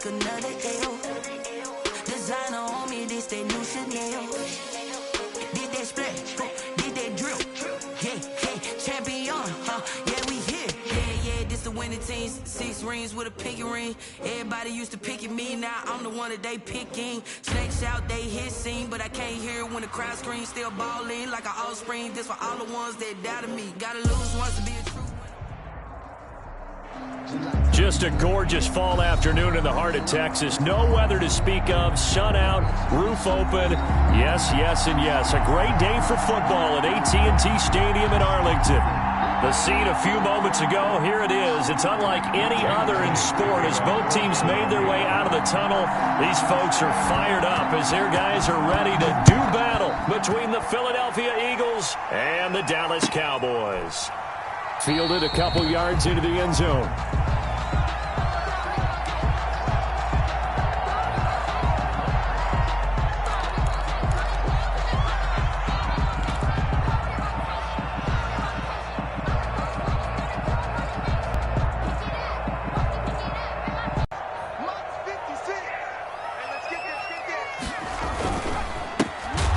take another L. Designer on me, this they new Chanel. Did that splash, did that drip. Yeah, champion, yeah, we here. Yeah, this the winning teams. 6 rings with a pinky ring. Everybody used to picking me, now I'm the one that they picking. Snakes out, they hit scene, but I can't hear it when the crowd screams. Still balling like an offspring. This for all the ones that doubted me. Gotta lose once to be a true. Just a gorgeous fall afternoon in the heart of Texas. No weather to speak of. Sun out, roof open. Yes, yes, and yes. A great day for football at AT&T Stadium in Arlington. The scene a few moments ago, here it is. It's unlike any other in sport as both teams made their way out of the tunnel. These folks are fired up as their guys are ready to do battle between the Philadelphia Eagles and the Dallas Cowboys. Fielded a couple yards into the end zone.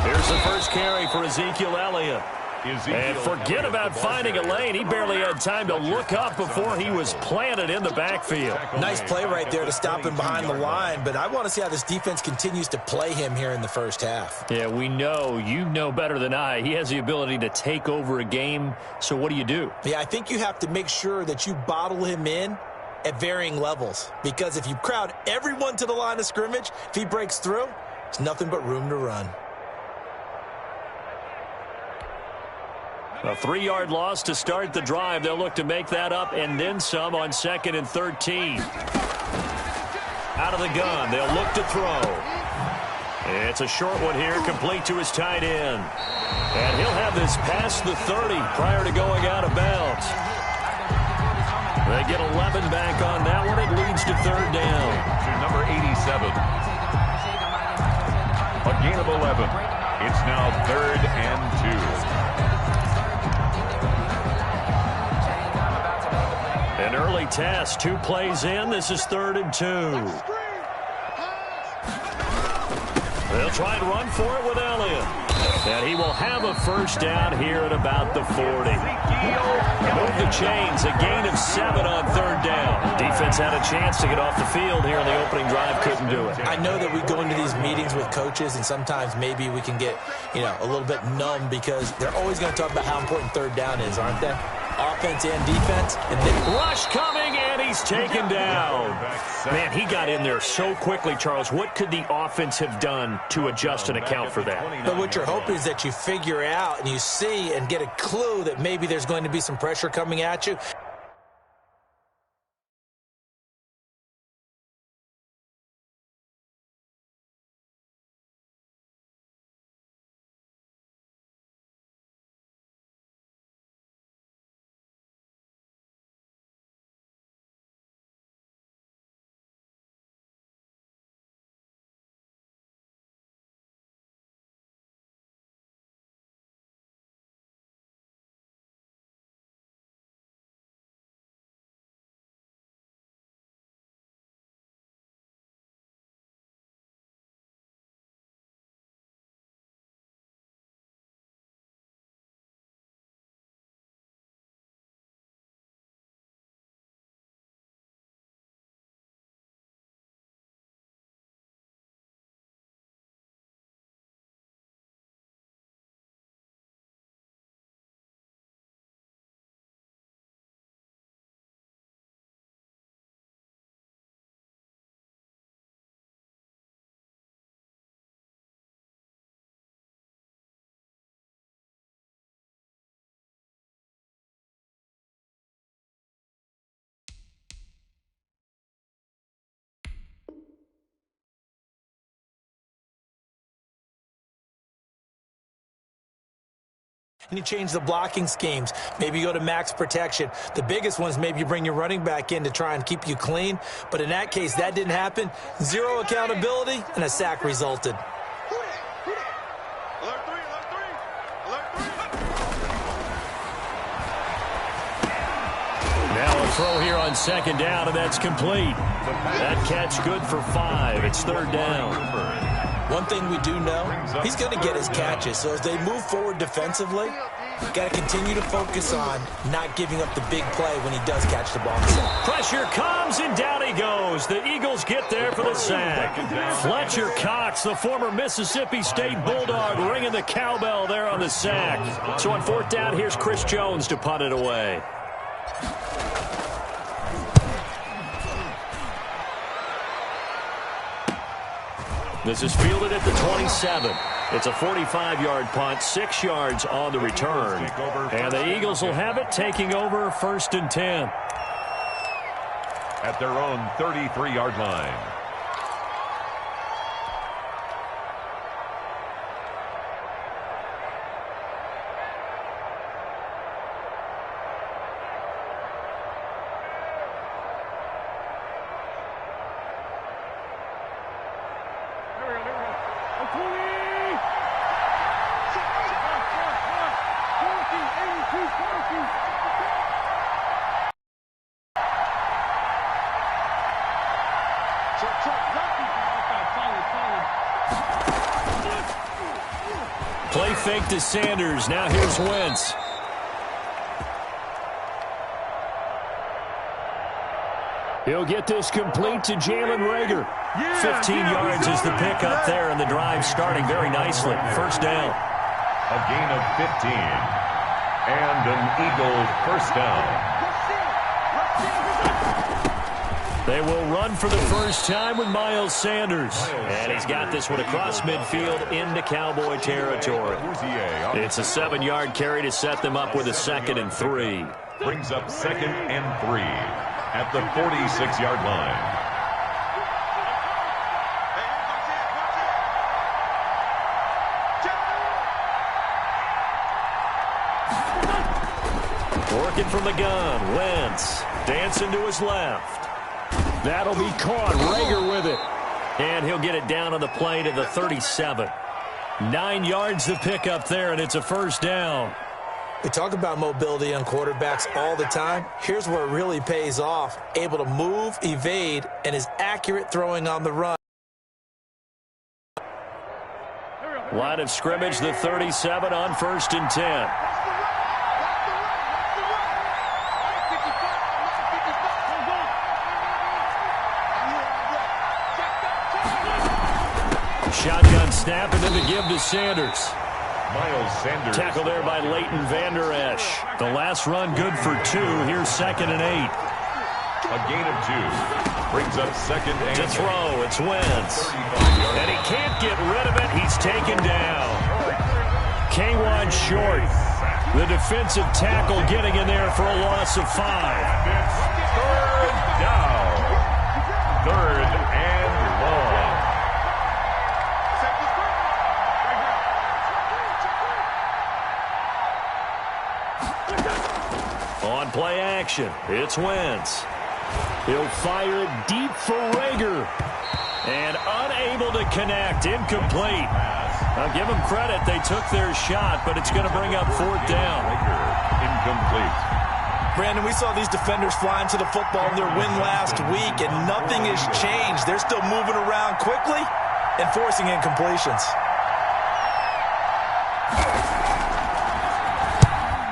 Here's the first carry for Ezekiel Elliott. And forget about finding a lane. He barely had time to look up before he was planted in the backfield. Nice play right there to stop him behind the line, but I want to see how this defense continues to play him here in the first half. Yeah, we know. You know better than I. He has the ability to take over a game, so what do? Yeah, I think you have to make sure that you bottle him in at varying levels, because if you crowd everyone to the line of scrimmage, if he breaks through, there's nothing but room to run. A 3-yard loss to start the drive. They'll look to make that up and then some on 2nd and 13. Out of the gun, they'll look to throw. It's a short one here, complete to his tight end. And he'll have this past the 30 prior to going out of bounds. They get 11 back on that one. It leads to 3rd down. To number 87. A gain of 11. It's now 3rd and 2. An early test, 2 plays in. This is 3rd and 2. They'll try and run for it with Elliott. And he will have a first down here at about the 40. Move the chains, a gain of 7 on 3rd down. Defense had a chance to get off the field here in the opening drive, couldn't do it. I know that we go into these meetings with coaches, and sometimes maybe we can get, a little bit numb because they're always going to talk about how important 3rd down is, aren't they? Offense and defense. And rush coming, and he's taken down. Man, he got in there so quickly, Charles. What could the offense have done to adjust and account for that? But what you're hoping is that you figure out and you see and get a clue that maybe there's going to be some pressure coming at you. And you change the blocking schemes. Maybe you go to max protection. The biggest one is maybe you bring your running back in to try and keep you clean. But in that case, that didn't happen. 0 accountability, and a sack resulted. Now a throw here on 2nd down, and that's complete. That catch good for 5. It's third down. One thing we do know, he's going to get his catches. So as they move forward defensively, got to continue to focus on not giving up the big play when he does catch the ball. Pressure comes, and down he goes. The Eagles get there for the sack. Fletcher Cox, the former Mississippi State Bulldog, ringing the cowbell there on the sack. So on fourth down, here's Chris Jones to punt it away. This is fielded at the 27. It's a 45-yard punt, 6 yards on the return. And the Eagles will have it, taking over first and 10. At their own 33-yard line. Play fake to Sanders. Now here's Wentz. He'll get this complete to Jalen Reagor. 15 yards is the pickup there, and the drive starting very nicely. First down. A gain of 15. And an Eagle first down. They will run for the first time with Miles Sanders. And he's got this one across midfield into Cowboy territory. It's a 7-yard carry to set them up with a 2nd and 3. Brings up 2nd and 3 at the 46-yard line. Working from the gun, Wentz dancing to his left. That'll be caught. Reagor with it. And he'll get it down on the play to the 37. 9 yards to pick up there, and it's a first down. We talk about mobility on quarterbacks all the time. Here's where it really pays off. Able to move, evade, and is accurate throwing on the run. Line of scrimmage, the 37 on 1st and 10. Shotgun snap, and then the give to Sanders. Miles Sanders. Tackle there by Leighton Vander Esch. The last run good for 2. Here's 2nd and 8. A gain of 2. Brings up 2nd and 8. To throw, it's Wentz. And he can't get rid of it. He's taken down. K1 short. The defensive tackle getting in there for a loss of 5. Third down. 3rd and long. On play action, it's Wentz. He'll fire it deep for Reagor. And unable to connect, incomplete. I'll give them credit, they took their shot, but it's going to bring up 4th down. Incomplete. Brandon, we saw these defenders flying to the football in their win last week, and nothing has changed. They're still moving around quickly and forcing incompletions.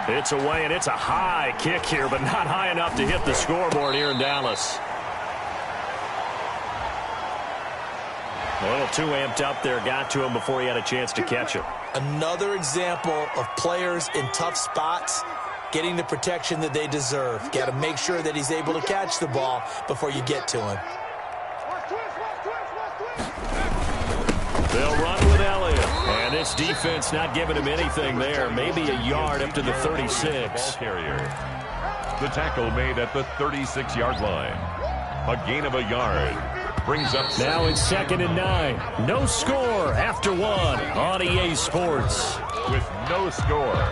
It's away, and it's a high kick here, but not high enough to hit the scoreboard here in Dallas. A little too amped up there, got to him before he had a chance to catch it. Another example of players in tough spots getting the protection that they deserve. Got to make sure that he's able to catch the ball before you get to him. They'll run with Elliott. And this defense not giving him anything there. Maybe a yard up to the 36. The tackle made at the 36-yard line. A gain of a yard. Brings up now it's 2nd and 9. No score after 1 on EA Sports. With no score.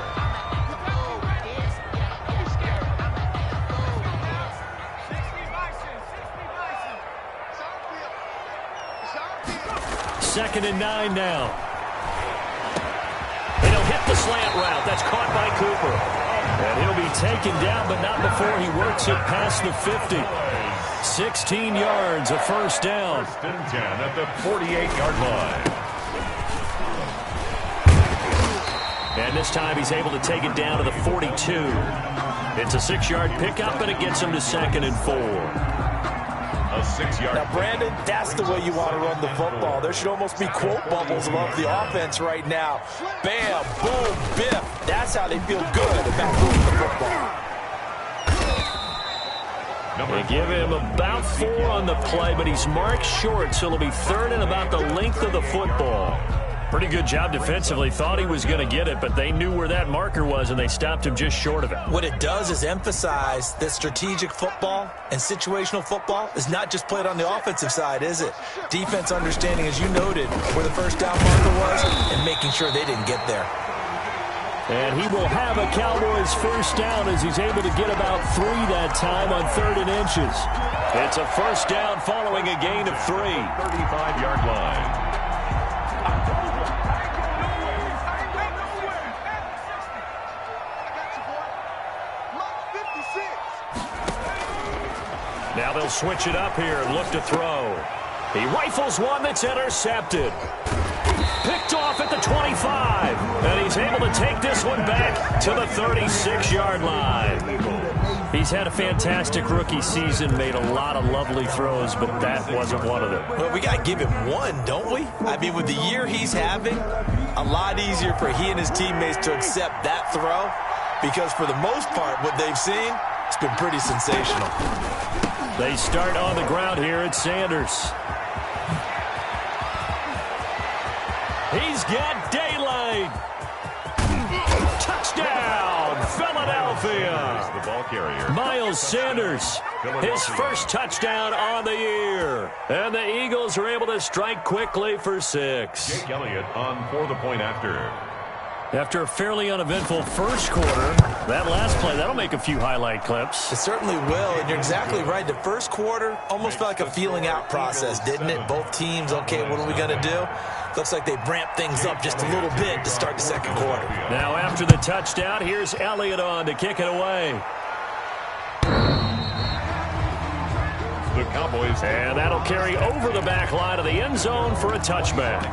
Second and 9 now. And he'll hit the slant route. That's caught by Cooper. And he'll be taken down, but not before he works it past the 50. 16 yards, a first down. First and 10 at the 48-yard line. And this time he's able to take it down to the 42. It's a 6-yard pickup, and it gets him to 2nd and 4. A 6-yard. Now, Brandon, that's the way you want to run the football. There should almost be quote bubbles above the offense right now. Bam, boom, biff. That's how they feel good about moving the football. They give him about 4 on the play, but he's marked short, so it'll be 3rd and about the length of the football. Pretty good job defensively. Thought he was going to get it, but they knew where that marker was, and they stopped him just short of it. What it does is emphasize that strategic football and situational football is not just played on the offensive side, is it? Defense understanding, as you noted, where the first down marker was and making sure they didn't get there. And he will have a Cowboys first down as he's able to get about 3 that time on 3rd and inches. It's a first down following a gain of 3. 35-yard line. Now they'll switch it up here and look to throw. He rifles one that's intercepted. Picked off at the 25. And he's able to take this one back to the 36-yard line. He's had a fantastic rookie season, made a lot of lovely throws, but that wasn't one of them. Well, we got to give him one, don't we? I mean, with the year he's having, a lot easier for he and his teammates to accept that throw because for the most part, what they've seen, it's been pretty sensational. They start on the ground here at Sanders. He's got daylight. Touchdown, Philadelphia. The ball carrier. Miles Sanders, his first touchdown on the year. And the Eagles are able to strike quickly for 6. Jake Elliott on for the point after. After a fairly uneventful first quarter, that last play, that'll make a few highlight clips. It certainly will, and you're exactly right. The first quarter almost felt like a feeling out process, didn't it? Both teams, okay, what are we going to do? Looks like they ramped things up just a little bit to start the second quarter. Now after the touchdown, here's Elliott on to kick it away. The Cowboys. And that'll carry over the back line of the end zone for a touchback.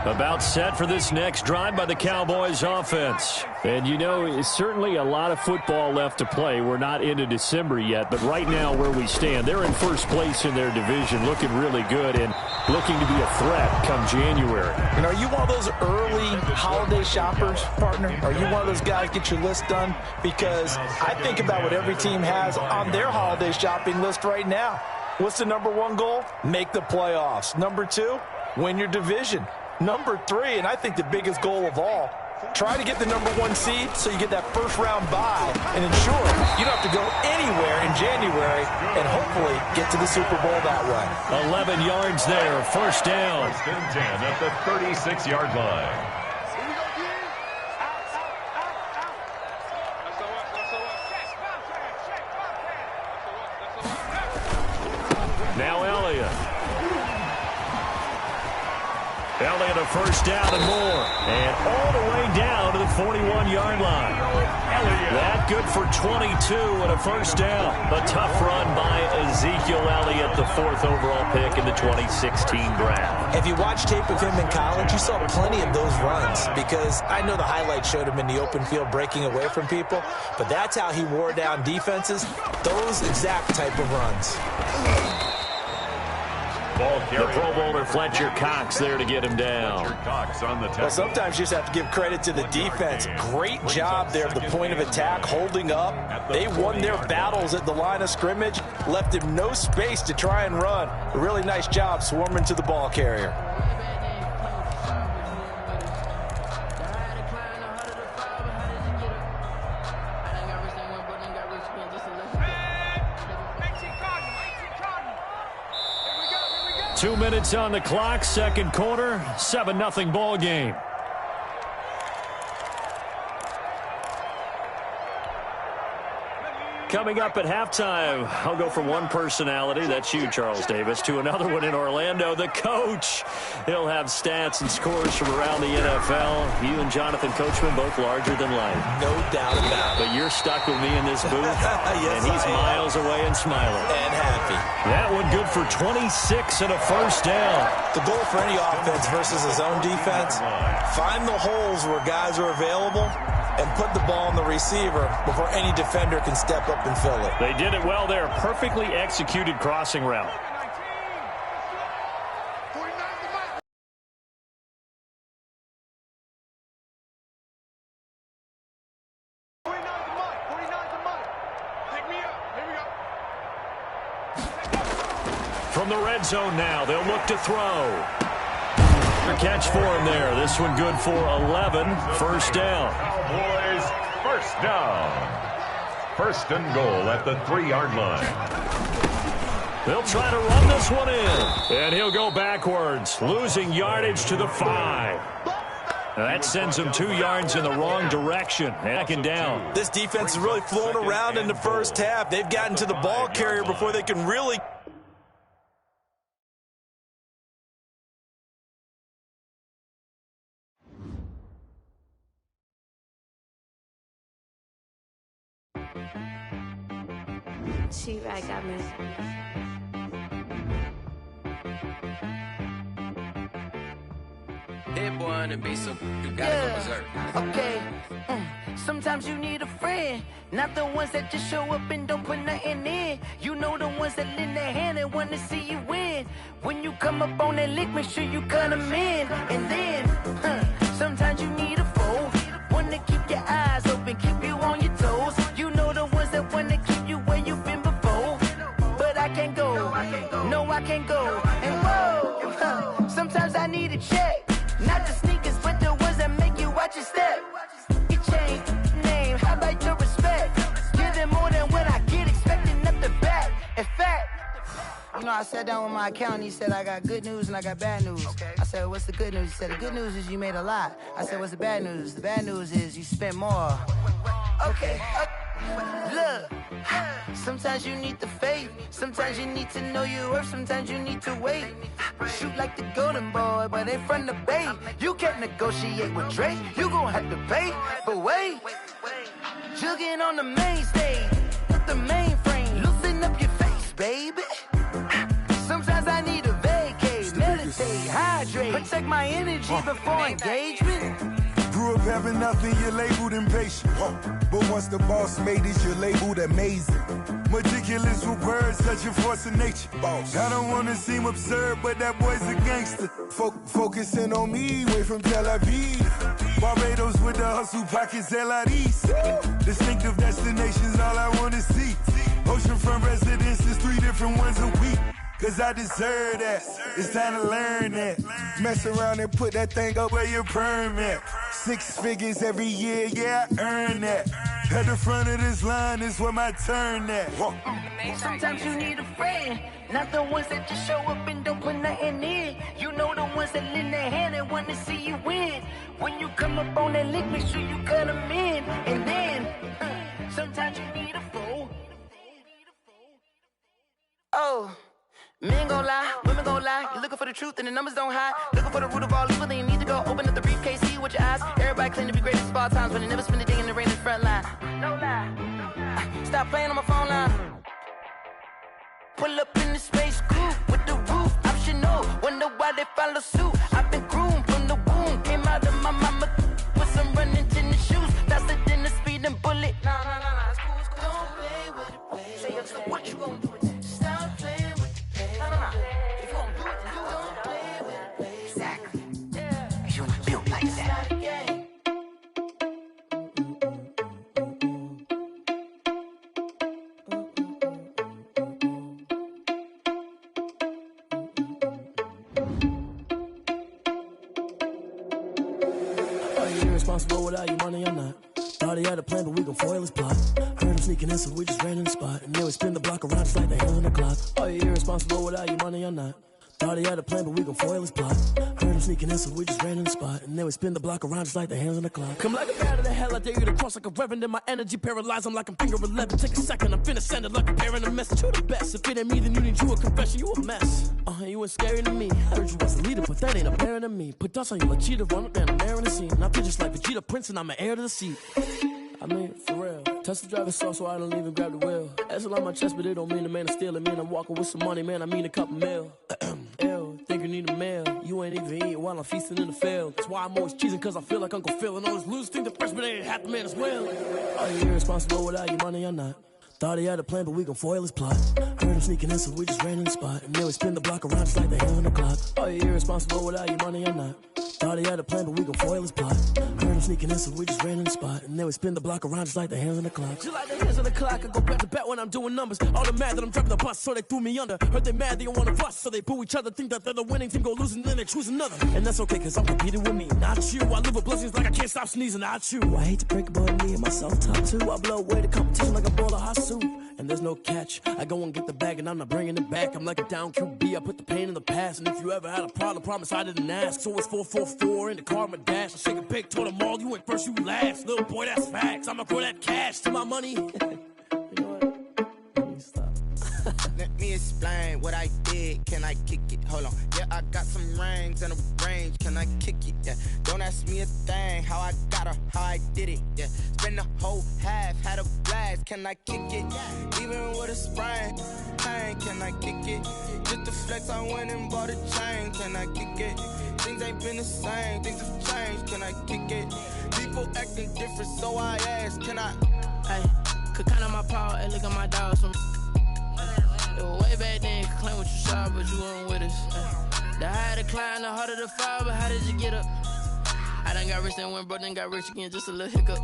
About set for this next drive by the Cowboys offense. And, you know, it's certainly a lot of football left to play. We're not into December yet, but right now where we stand, they're in first place in their division, looking really good and looking to be a threat come January. And are you one of those early holiday shoppers, partner? Are you one of those guys get your list done? Because I think about what every team has on their holiday shopping list right now. What's the number 1 goal? Make the playoffs. Number 2, win your division. Number 3, and I think the biggest goal of all, try to get the number 1 seed so you get that first-round bye and ensure you don't have to go anywhere in January and hopefully get to the Super Bowl that way. 11 yards there, first down. First and 10 at the 36-yard line. Now Elliott. Elliott a first down and more. And all the way down to the 41-yard line. Elliott. That good for 22 and a first down. A tough run by Ezekiel Elliott, the 4th overall pick in the 2016 draft. If you watch tape of him in college, you saw plenty of those runs because I know the highlights showed him in the open field breaking away from people, but that's how he wore down defenses, those exact type of runs. The Pro Bowler Fletcher Cox there to get him down. Well, sometimes you just have to give credit to the defense. Great job there at the point of attack, holding up. They won their battles at the line of scrimmage, left him no space to try and run. A really nice job swarming to the ball carrier. Two minutes on the clock, second quarter, 7-0 ball game. Coming up at halftime, I'll go from one personality, that's you, Charles Davis, to another one in Orlando, the coach. He'll have stats and scores from around the NFL. You and Jonathan Coachman, both larger than life. No doubt about it. But you're stuck with me in this booth, yes, and he's miles away and smiling. And happy. That one good for 26 and a first down. The goal for any offense versus his own defense, find the holes where guys are available and put the ball on the receiver before any defender can step up and fill it. They did it well there. Perfectly executed crossing route. From the red zone now, they'll look to throw. Catch for him there. This one good for 11. First down. Cowboys, first down. First and goal at the 3-yard line. They'll try to run this one in. And he'll go backwards, losing yardage to the 5. That sends him 2 yards in the wrong direction. Backing down. This defense is really flown around in the first half. They've gotten to the ball carrier before they can really... She-Rag got me. Hit boy on the beat, so you gotta go berserk. Okay. Sometimes you need a friend, not the ones that just show up and don't put nothing in. You know the ones that lend their hand and want to see you win. When you come up on that lick, make sure you cut them in. And then, sometimes you need a foe, one to keep your eyes open, keep you on your toes. You know the ones that want to keep you where you've been before. But I can't go, no I can't go. And whoa, sometimes I need a check. Not the sneakers, but the ones that make you watch your step. Your chain, name, how about your respect? Give them more than what I get, expecting up the back. In fact, you know, I sat down with my accountant. He said, I got good news and I got bad news. Okay. I said, what's the good news? He said, the good news is you made a lot. I said, what's the bad news? The bad news is you spent more. Okay. Look, sometimes you need the faith. Sometimes you need to know your worth. Sometimes you need to wait. Shoot like the golden boy, but in front of the bay. You can't negotiate with Drake. You gon' have to pay. But wait, jugging on the main stage with the mainframe. Loosen up your face, baby. Sometimes I need a vacate, meditate, hydrate, protect my energy before engagement. Grew up having nothing, you're labeled impatient. But once the boss made it, you're labeled amazing. Meticulous with words, such a force of nature. I don't wanna seem absurd, but that boy's a gangster. Focusing on me, way from Tel Aviv. Barbados with the hustle pockets, LIDs. Distinctive destinations, all I wanna see. Oceanfront residences, 3 different ones a week. Cause I deserve that, it's time to learn that. Mess around and put that thing up where your permit. 6 figures every year, yeah, I earn that. At the front of this line is where my turn at. Sometimes you need a friend, not the ones that just show up and don't put nothing in. You know the ones that lend their hand and want to see you win. When you come up on that lick, make sure you cut them in. And then, sometimes you need a fool. Oh. Men gon' lie, women gon' lie. You're looking for the truth and the numbers don't hide. Looking for the root of all evil, then you need to go open up the briefcase, see with your eyes. Everybody claim to be greatest of all times, but they never spend a day in the rain in the front line. No lie. Stop playing on my phone line. Pull up in the space coupe with the roof optional. Wonder why they follow suit. I've been groomed from the womb. Came out of my mama with some running tennis shoes. Faster than the speeding bullet. Nah, it's cool, it's cool. Don't play with it, play. Say yo, so what you gonna do with it? Stop playing. If you gon' do it, then you don't play with it, play. Exactly. Cause you ain't built like that. Are you irresponsible without your money or not? Thought he had a plan, but we gon' foil his plot. Heard him sneaking in, so we just ran in the spot. And then we spin the block around, it's like the hell in the clock. Are you irresponsible without your money or not? Thought he had a plan, but we gon' foil his plot. Heard him sneaking in, so we just ran in the spot. And then we spin the block around just like the hands on the clock. Come like a bat of the hell, I dare you to cross like a reverend. And my energy paralyzed, I'm like I'm finger 11. Take a second, I'm finna send it like a parent a message. You the best, if it ain't me, then you need you a confession. You a mess, you ain't scary to me. Heard you was a leader, but that ain't apparent to me. Put dust on you like cheetah, run up down, I'm there in the scene. I feel just like Vegeta Prince, and I'm an heir to the seat. I mean, for real. Touch the driver's soft so I don't even grab the wheel. That's on my chest, but it don't mean the man is stealing. Man, I'm walking with some money, man, I mean a couple mil. Ew, think you need a meal. You ain't even eating while I'm feasting in the field. That's why I'm always cheesing, cause I feel like Uncle Phil. And all this loose think the freshman ain't half the man as well. Are you irresponsible without your money or not? Thought he had a plan, but we gon' foil his plot. Heard him sneaking in, so we just ran in the spot. And then we spin the block around just like the hands on the clock. Are you irresponsible without your money or not? Thought he had a plan, but we gon' foil his plot. Heard him sneaking in, so we just ran in the spot. And then we spin the block around just like the hands on the clock. Just like the hands on the clock, I go back to back when I'm doing numbers. All the mad that I'm driving the bus, so they threw me under. Heard they mad, they don't wanna bust, so they boo each other. Think that they're the winning team, go losing, then they choose another. And that's okay, cause I'm competing with me, not you. I live with blessings like I can't stop sneezing, not you. I hate to break it, but me and myself top too. I blow away the competition like a bowl of hot soup. And there's no catch. I go and get the bag and I'm not bringing it back. I'm like a down QB, I put the pain in the past. And if you ever had a problem, promise I didn't ask. So it's 444 in the car, my dash. I shake a big, told them all, you went first, you last. Little boy, that's facts. I'ma throw that cash to my money. You know what? Let me stop. Let me explain what I did. Can I kick it? Hold on. Yeah, I got some rings and a range. Can I kick it? Yeah. Don't ask me a thing. How I got her, how I did it. Yeah. Spend the whole half, had a blast. Can I kick it? Even with a sprain. Pain, can I kick it? Just the flex, I went and bought a chain. Can I kick it? Things ain't been the same. Things have changed. Can I kick it? People acting different, so I ask. Can I? Hey, could count on my power and look at my dogs. Way back then, you could claim what you saw, but you weren't with us. The higher the climb, the harder the fall, but how did you get up? I done got rich and went broke, then got rich again, just a little hiccup.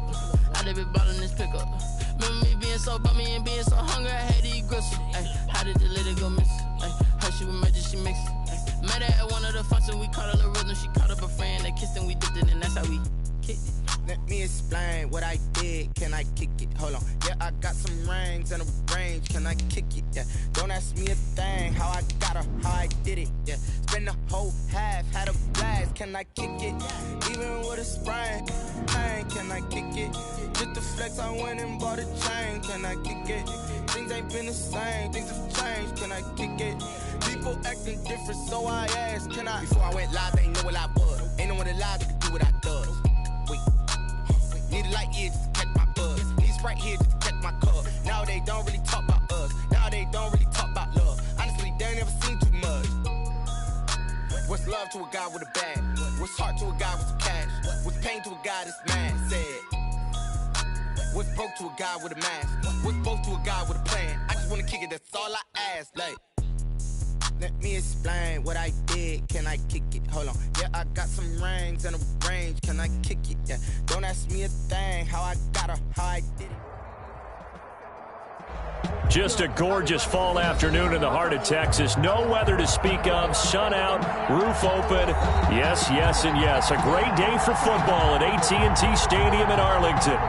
I done been ballin' this pickup. Remember me being so bummy and being so hungry, I had to eat gristle. How did the lady go miss? Her she was magic, she mixed it. Met her at one of the functions, we caught her the rhythm, she caught up a friend, they kissed and we dipped it, and that's how we kicked it. Let me explain what I did. Can I kick it? Hold on. Yeah, I got some rings and a range. Can I kick it? Yeah. Don't ask me a thing. How I got her, how I did it. Yeah. Spend the whole half, had a blast. Can I kick it? Even with a sprain. Pain, can I kick it? Just the flex, I went and bought a chain. Can I kick it? Things ain't been the same. Things have changed. Can I kick it? People acting different, so I asked. Can I? Before I went live, they ain't know what I was. Ain't no one alive that could do what I does. Wait. Need a light here just to catch my buzz. Need Sprite here just to catch my cup. Now they don't really talk about us. Now they don't really talk about love. Honestly, they ain't never seen too much. What's love to a guy with a bag? What's heart to a guy with some cash? What's pain to a guy that's mad? Said. What's broke to a guy with a mask? What's both to a guy with a plan? I just wanna kick it, that's all I ask. Like, let me explain what I did. Can I kick it? Hold on. Yeah, I got some rings and a range. Can I kick it? Yeah. Don't ask me a thing. How I got her, how I did it. Just a gorgeous fall afternoon in the heart of Texas. No weather to speak of. Sun out, roof open. Yes, yes, and yes. A great day for football at AT&T Stadium in Arlington.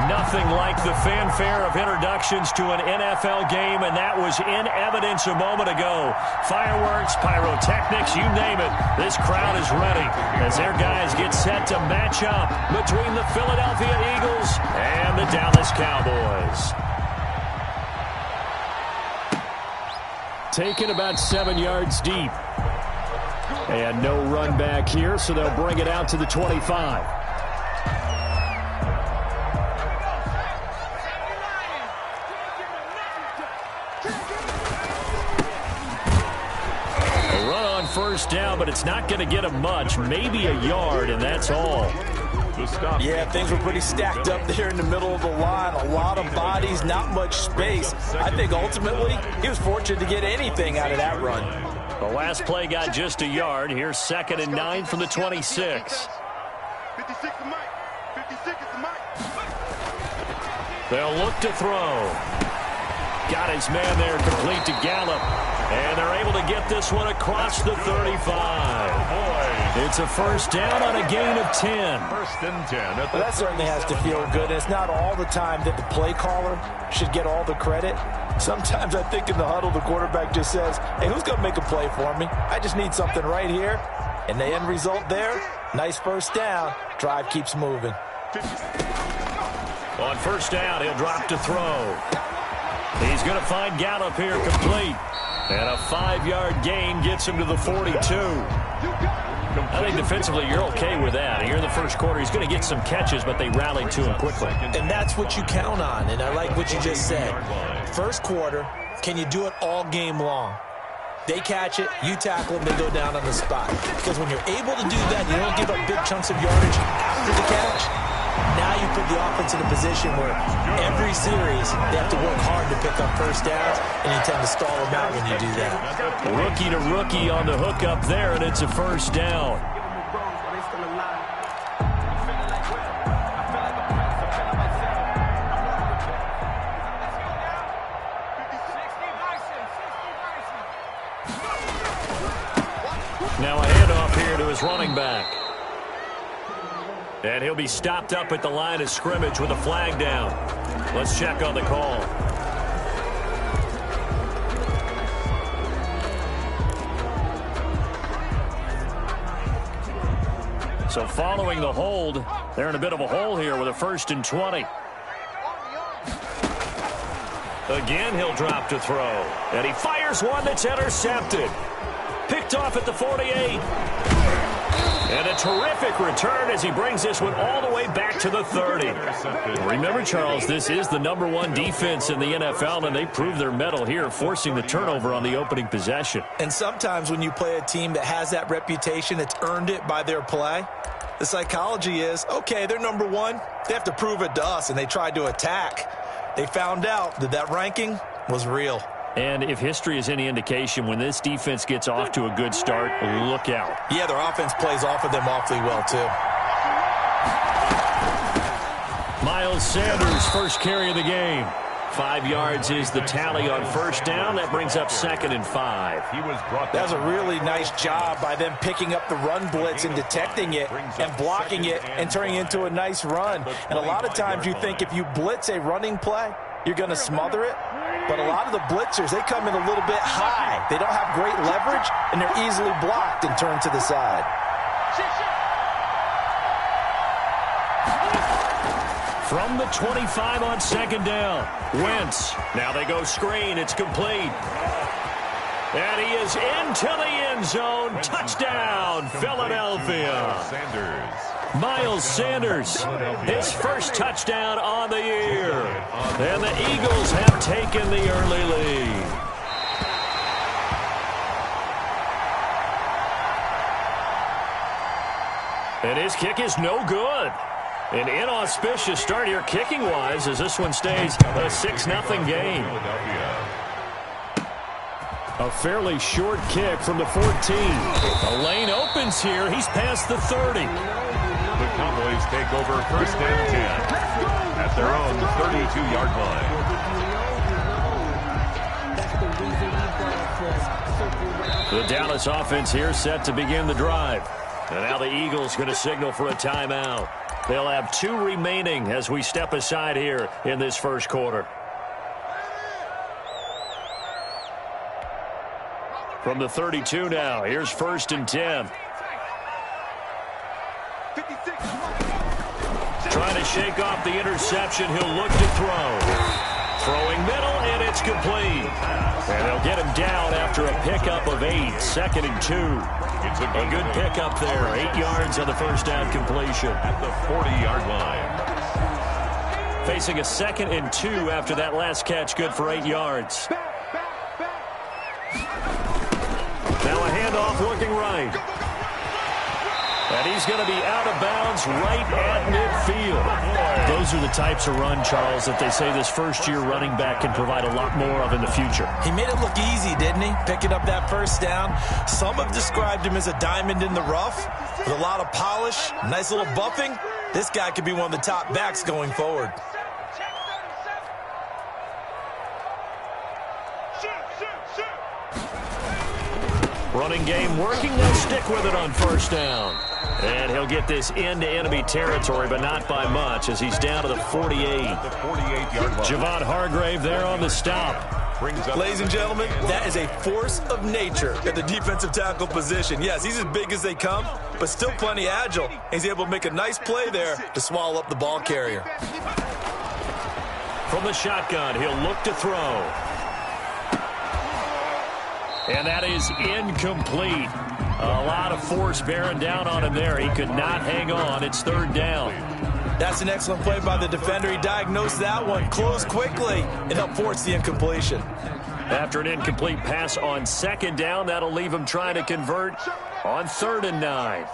Nothing like the fanfare of introductions to an NFL game, and that was in evidence a moment ago. Fireworks, pyrotechnics, you name it. This crowd is ready as their guys get set to match up between the Philadelphia Eagles and the Dallas Cowboys. Taken about 7 yards deep. And no run back here, so they'll bring it out to the 25. First down, but it's not going to get him much. Maybe a yard, and that's all. Yeah, things were pretty stacked up there in the middle of the line. A lot of bodies, not much space. I think ultimately he was fortunate to get anything out of that run. The last play got just a yard. Here's 2nd and 9 from the 26. They'll look to throw. Got his man there complete to Gallup. And they're able to get this one across the 35. It's a first down on a gain of 10. First and 10. Well, that certainly has to feel good. And it's not all the time that the play caller should get all the credit. Sometimes I think in the huddle, the quarterback just says, hey, who's going to make a play for me? I just need something right here. And the end result there, nice first down. Drive keeps moving. On first down, he'll drop to throw. He's going to find Gallup here complete. And a 5-yard gain gets him to the 42. I think defensively you're okay with that. Here in the first quarter, he's going to get some catches, but they rallied to him quickly. And that's what you count on, and I like what you just said. First quarter, can you do it all game long? They catch it, you tackle them, they go down on the spot. Because when you're able to do that, you don't give up big chunks of yardage after the catch. Now you put the offense in a position where every series they have to work hard to pick up first downs, and you tend to stall them out when you do that. Rookie to rookie on the hook up there, and it's a first down. Now a handoff here to his running back. And he'll be stopped up at the line of scrimmage with a flag down. Let's check on the call. So following the hold, they're in a bit of a hole here with a 1st and 20. Again, he'll drop to throw. And he fires one that's intercepted. Picked off at the 48. And a terrific return as he brings this one all the way back to the 30. Remember, Charles, this is the #1 defense in the NFL, and they proved their mettle here, forcing the turnover on the opening possession. And sometimes when you play a team that has that reputation, it's earned it by their play. The psychology is, okay, they're #1. They have to prove it to us, and they tried to attack. They found out that that ranking was real. And if history is any indication, when this defense gets off to a good start, look out. Yeah, their offense plays off of them awfully well, too. Miles Sanders, first carry of the game. 5 yards is the tally on first down. That brings up 2nd and 5. That was a really nice job by them picking up the run blitz and detecting it and blocking it and turning it into a nice run. And a lot of times you think if you blitz a running play, you're going to smother it. But a lot of the blitzers, they come in a little bit high. They don't have great leverage, and they're easily blocked and turned to the side. From the 25 on 2nd down, Wentz. Now they go screen. It's complete. And he is into the end zone. Touchdown, Philadelphia. Miles Sanders, his first touchdown on the year. And the Eagles have taken the early lead. And his kick is no good. An inauspicious start here kicking-wise as this one stays a 6-0 game. A fairly short kick from the 14. A lane opens here. He's past the 30. The Cowboys take over 1st and 10 at their own 32-yard line. The Dallas offense here set to begin the drive. And now the Eagles going to signal for a timeout. They'll have 2 remaining as we step aside here in this first quarter. From the 32 now, here's 1st and 10. Trying to shake off the interception. He'll look to throw. Throwing middle, and it's complete. And they'll get him down after a pickup of 8. 2nd and 2. It's a good pickup there. 8 yards on the first down completion. At the 40-yard line. Facing a 2nd and 2 after that last catch. Good for 8 yards. Now a handoff looking right. And he's going to be out of bounds right at midfield. Those are the types of run, Charles, that they say this first-year running back can provide a lot more of in the future. He made it look easy, didn't he? Picking up that first down. Some have described him as a diamond in the rough with a lot of polish, nice little buffing. This guy could be one of the top backs going forward. Running game working. They'll stick with it on first down. And he'll get this into enemy territory, but not by much, as he's down to the 48. The 48-yard line. Javon Hargrave there on the stop. Ladies and gentlemen, that is a force of nature at the defensive tackle position. Yes, he's as big as they come, but still plenty agile. He's able to make a nice play there to swallow up the ball carrier. From the shotgun, he'll look to throw. And that is incomplete. A lot of force bearing down on him there. He could not hang on. It's third down. That's an excellent play by the defender. He diagnosed that one, closed quickly, and helped force the incompletion. After an incomplete pass on second down, that'll leave him trying to convert on 3rd and 9.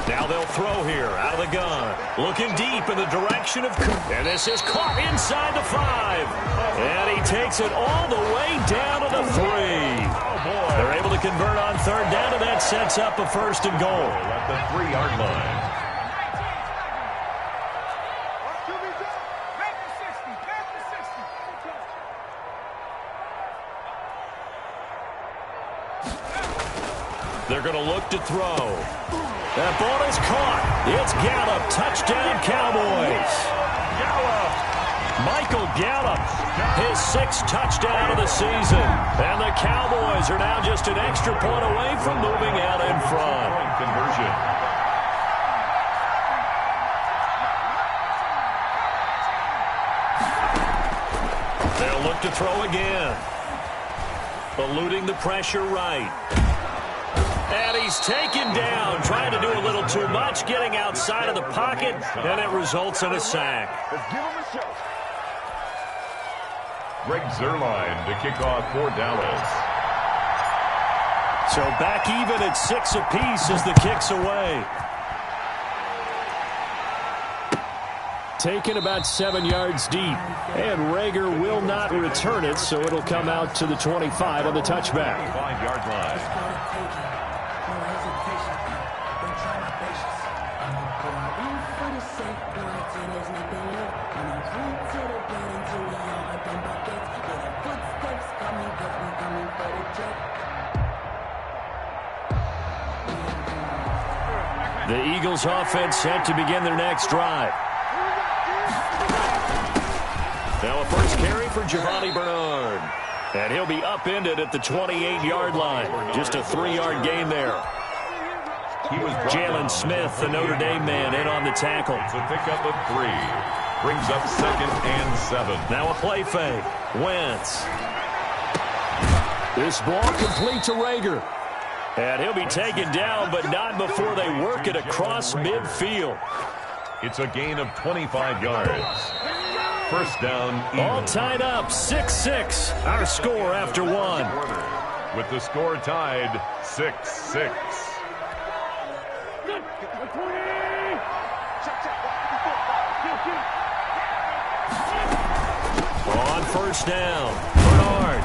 Now they'll throw here out of the gun. Looking deep in the direction of Cook. And this is caught inside the 5. And he takes it all the way down to the 3. They're able to convert on 3rd down, and that sets up a 1st and goal. At the 3-yard line. They're going to look to throw. That ball is caught. It's Gallup. Touchdown, Cowboys. Gallup. Michael Gallup, his 6th touchdown of the season. And the Cowboys are now just an extra point away from moving out in front. Conversion. They'll look to throw again. Eluding the pressure right. And he's taken down, trying to do a little too much, getting outside of the pocket, and it results in a sack. Let's give him a show. Greg Zuerlein to kick off for Dallas. So back even at 6 apiece as the kick's away. Taken about 7 yards deep, and Rager will not return it, so it'll come out to the 25 on the touchback. 5-yard line. The Eagles offense set to begin their next drive. Now a first carry for Giovanni Bernard. And he'll be upended at the 28-yard line. Just a 3-yard gain there. Jalen Smith, the Notre Dame man, in on the tackle. It's a pickup of 3. Brings up 2nd and 7. Now a play fake. Wentz. This ball complete to Rager. And he'll be taken down, but not before they work it across midfield. It's a gain of 25 yards. First down. All tied up, 6-6. Our score after 1. With the score tied, 6-6. On first down, Bernard.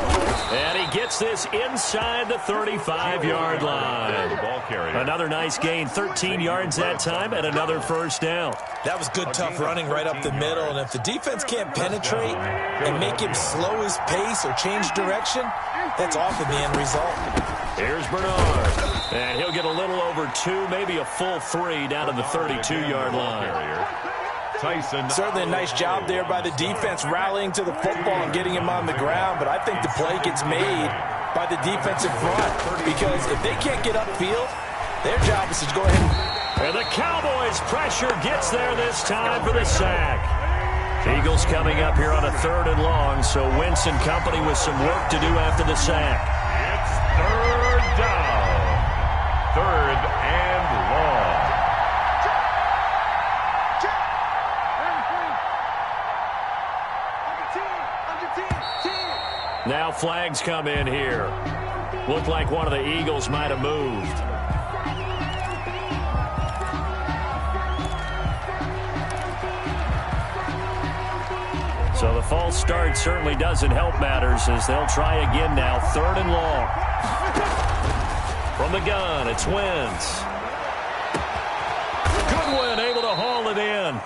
And he gets this inside the 35-yard line. Ball carrier. Another nice gain, 13 yards that time, and another first down. That was good, tough running right up the middle. And if the defense can't penetrate and make him slow his pace or change direction, that's often the end result. Here's Bernard. And he'll get a little over 2, maybe a full 3 down to the 32-yard line. Tyson. Certainly a nice job there by the defense rallying to the football and getting him on the ground, but I think the play gets made by the defensive front because if they can't get upfield, their job is to go ahead and the Cowboys' pressure gets there this time for the sack. Eagles coming up here on a 3rd and long, so Wentz and company with some work to do after the sack. It's 3rd down. 3rd and long. Now flags come in here. Looked like one of the Eagles might have moved. So the false start certainly doesn't help matters as they'll try again now. 3rd and long. From the gun, it's Wentz. Goodwin able to haul it in.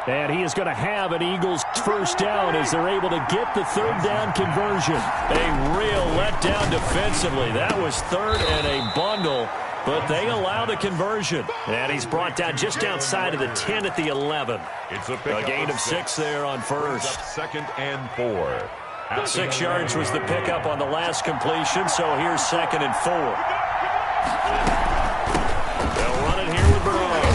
And he is going to have an Eagles first down as they're able to get the third down conversion. A real letdown defensively. That was third and a bundle, but they allow the conversion. And he's brought down just outside of the 10 at the 11. It's a gain of 6 there on first. 2nd and 4. 6 yards was the pickup on the last completion, so here's 2nd and 4. They'll run it here with Bernard.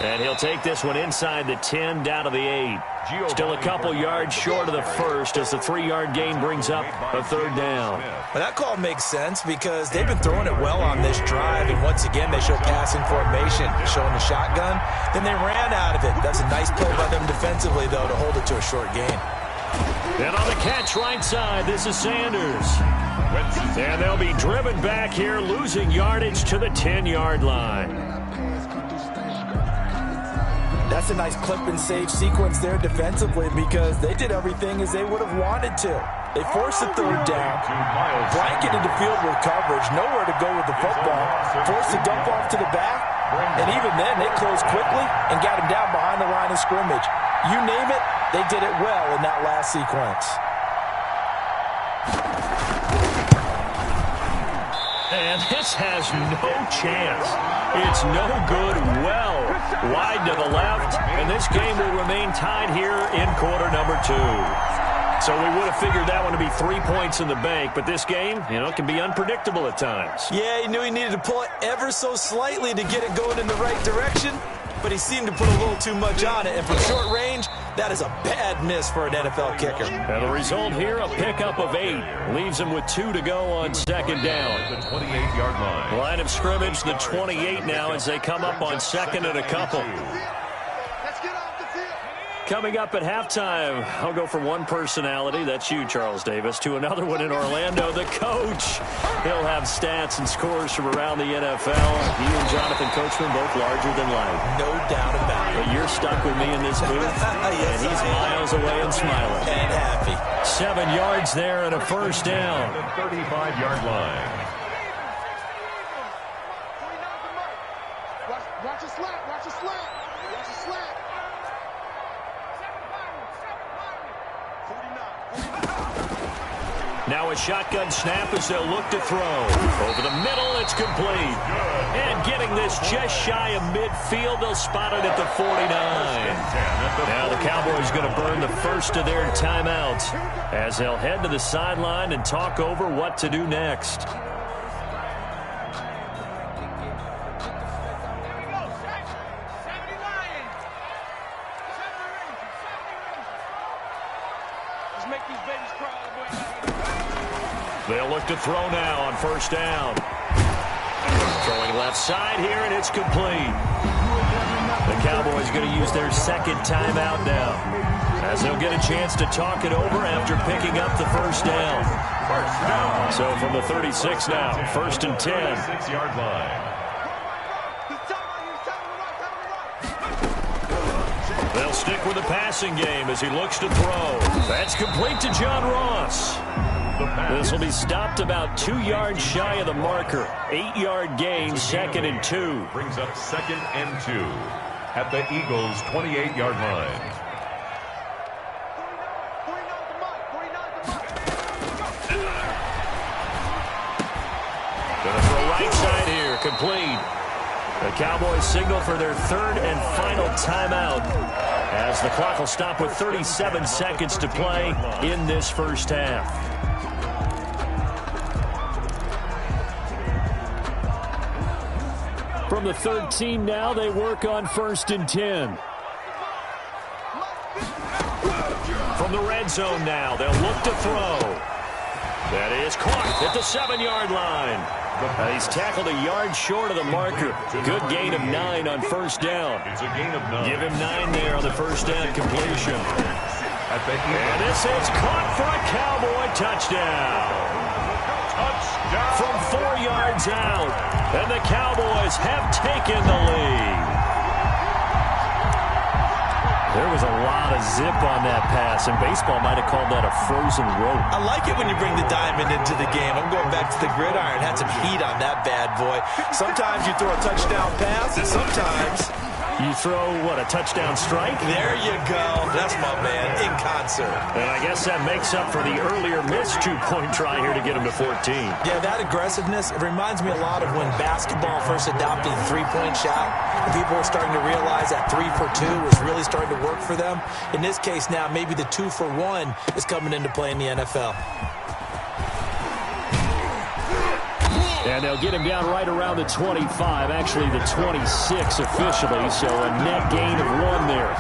And he'll take this one inside the 10 down to the 8. Still a couple yards short of the first as the 3-yard gain brings up a third down. Well, that call makes sense because they've been throwing it well on this drive, and once again they show passing formation, showing the shotgun. Then they ran out of it. That's a nice play by them defensively, though, to hold it to a short gain. And on the catch right side, this is Sanders. And they'll be driven back here, losing yardage to the 10-yard line. That's a nice clip and save sequence there defensively because they did everything as they would have wanted to. They forced the third down, blanketed the field with coverage, nowhere to go with the football, forced the dump off to the back, and even then they closed quickly and got him down behind the line of scrimmage. You name it, they did it well in that last sequence. And this has no chance. It's no good. Well wide to the left, and this game will remain tied here in quarter number 2. So we would have figured that one to be 3 points in the bank, but this game, can be unpredictable at times. Yeah, he knew he needed to pull it ever so slightly to get it going in the right direction, but he seemed to put a little too much on it, and from short range, that is a bad miss for an NFL kicker. And the result here, a pickup of 8. Leaves him with 2 to go on 2nd down. The 28-yard line. Line of scrimmage, the 28 now as they come up on 2nd and a couple. Coming up at halftime, I'll go from one personality, that's you, Charles Davis, to another one in Orlando, the coach. He'll have stats and scores from around the NFL. He and Jonathan Coachman both larger than life. No doubt about it. But you're stuck with me in this booth, yes, and he's miles away and smiling. And happy. 7 yards there and a first down. The 35-yard line. Watch a slant, watch a slant, watch a slant. Now a shotgun snap as they'll look to throw. Over the middle, it's complete. And getting this just shy of midfield, they'll spot it at the 49. Now the Cowboys going to burn the first of their timeouts as they'll head to the sideline and talk over what to do next. They'll look to throw now on first down. Throwing left side here, and it's complete. The Cowboys going to use their second timeout now, as they'll get a chance to talk it over after picking up the first down. So from the 36 now, 1st and 10. 6-yard line. They'll stick with the passing game as he looks to throw. That's complete to John Ross. This will be stopped about 2 yards shy of the marker. 8-yard gain, 2nd and 2. Brings up 2nd and 2 at the Eagles' 28-yard line. Gonna throw right side here, complete. The Cowboys signal for their 3rd and final timeout as the clock will stop with 37 seconds to play in this first half. From the 13 now, they work on 1st and 10. From the red zone now, they'll look to throw. That is caught at the 7-yard line. He's tackled a yard short of the marker. Good gain of 9 on first down. It's a gain of 9. Give him 9 there on the first down completion. And this is caught for a Cowboy touchdown. From 4 yards out, and the Cowboys have taken the lead. There was a lot of zip on that pass, and baseball might have called that a frozen rope. I like it when you bring the diamond into the game. I'm going back to the gridiron. Had some heat on that bad boy. Sometimes you throw a touchdown pass, and sometimes You throw, what, a touchdown strike? There you go. That's my man, in concert. And I guess that makes up for the earlier missed two-point try here to get him to 14. Yeah, that aggressiveness, it reminds me a lot of when basketball first adopted the three-point shot. And people were starting to realize that 3 for 2 was really starting to work for them. In this case now, maybe the 2 for 1 is coming into play in the NFL. And they'll get him down right around the 25, actually the 26 officially, so a net gain of 1 there.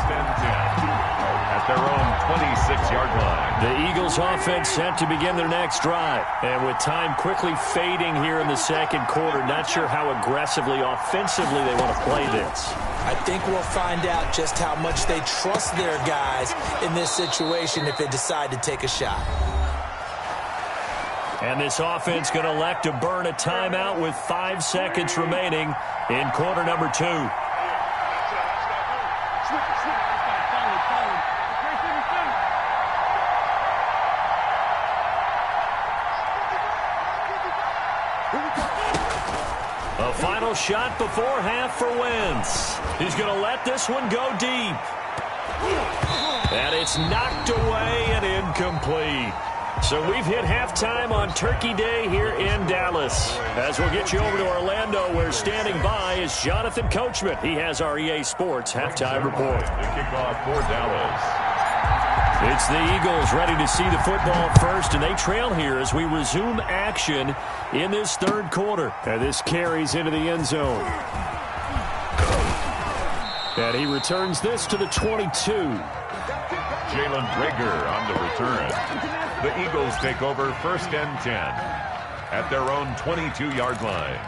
At their own 26-yard line. The Eagles offense set to begin their next drive. And with time quickly fading here in the second quarter, not sure how aggressively, offensively they want to play this. I think we'll find out just how much they trust their guys in this situation if they decide to take a shot. And this offense going to elect to burn a timeout with 5 seconds remaining in quarter number 2. A final shot before half for Wentz. He's going to let this one go deep. And it's knocked away and incomplete. So we've hit halftime on Turkey Day here in Dallas. As we'll get you over to Orlando, where standing by is Jonathan Coachman. He has our EA Sports halftime report. The kickoff for Dallas. It's the Eagles ready to see the football first, and they trail here as we resume action in this third quarter. And this carries into the end zone. And he returns this to the 22. Jalen Drager on the return. The Eagles take over 1st and 10 at their own 22-yard line.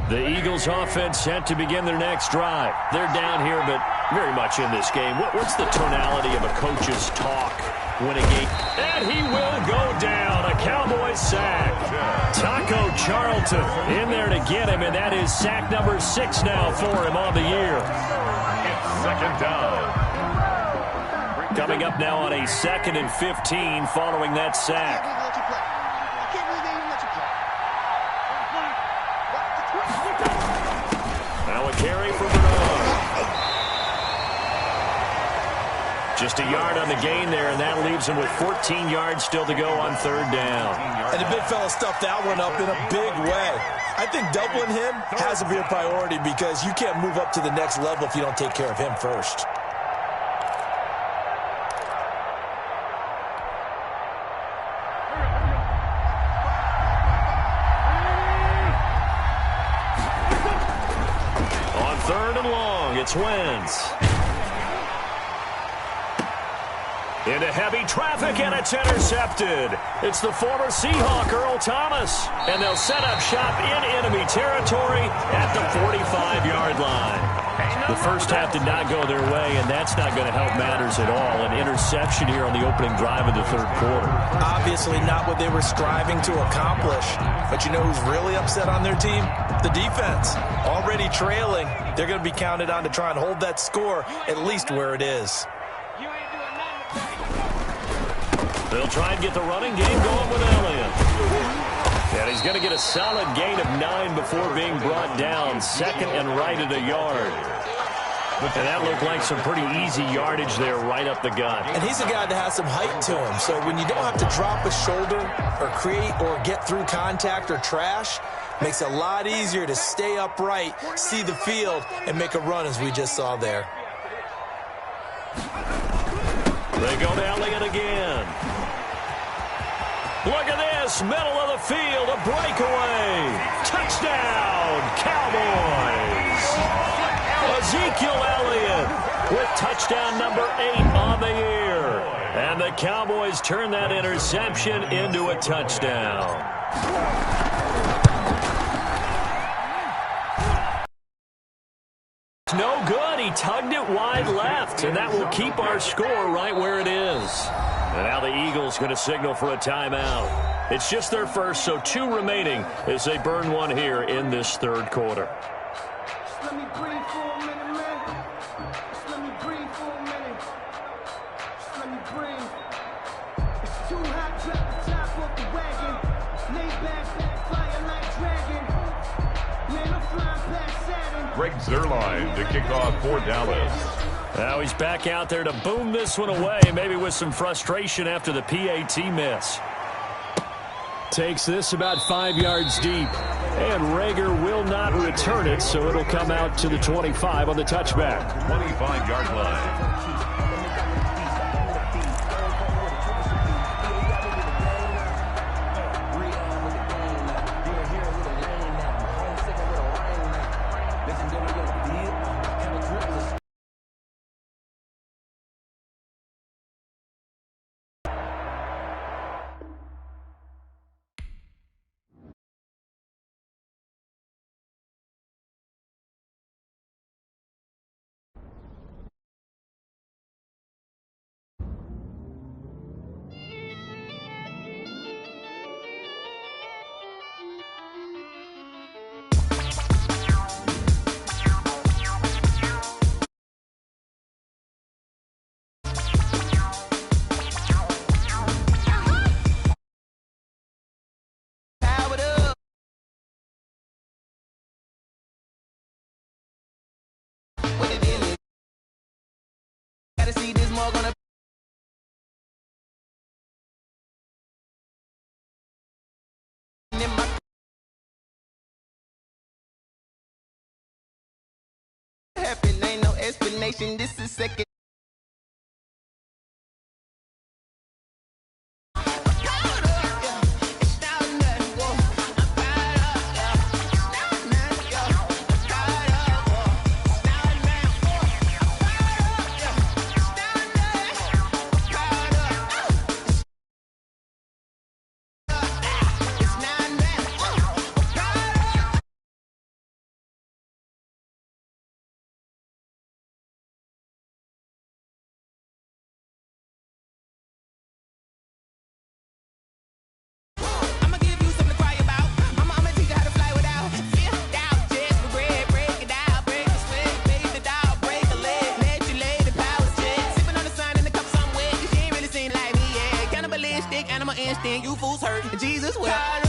The Eagles offense set to begin their next drive. They're down here, but very much in this game. What's the tonality of a coach's talk when a game? And he will go down. A Cowboys sack. Taco Charlton in there to get him, and that is sack number 6 now for him on the year. It's 2nd down. Coming up now on a 2nd and 15 following that sack. Now a carry for Bernard. Just a yard on the gain there, and that leaves him with 14 yards still to go on 3rd down. And the big fella stuffed that one up in a big way. I think doubling him has to be a priority because you can't move up to the next level if you don't take care of him first. On 3rd and long, it's Wentz. Into heavy traffic, and it's intercepted. It's the former Seahawk, Earl Thomas. And they'll set up shop in enemy territory at the 45-yard line. The first half did not go their way, and that's not going to help matters at all. An interception here on the opening drive of the third quarter. Obviously not what they were striving to accomplish. But you know who's really upset on their team? The defense. Already trailing. They're going to be counted on to try and hold that score at least where it is. They'll try and get the running game going with Elliott. And he's going to get a solid gain of 9 before being brought down. 2nd and right at a yard. And that looked like some pretty easy yardage there right up the gut. And he's a guy that has some height to him. So when you don't have to drop a shoulder or create or get through contact or trash, makes it a lot easier to stay upright, see the field, and make a run as we just saw there. They go to Elliott again. Look at this, middle of the field, a breakaway. Touchdown, Cowboys. Ezekiel Elliott with touchdown number 8 on the year. And the Cowboys turn that interception into a touchdown. No good. He tugged it wide left, and that will keep our score right where it is. And now the Eagles going to signal for a timeout. It's just their first, so 2 remaining as they burn one here in this third quarter. Just let me breathe for a minute, man. Just let me breathe for a minute. Just let me breathe. It's too hot Greg Zuerlein to kick off for Dallas. Now he's back out there to boom this one away, maybe with some frustration after the PAT miss. Takes this about 5 yards deep. And Rager will not return it, so it'll come out to the 25 on the touchback. 25-yard line. Ain't no explanation, this is second. You fools hurt. Jesus, well.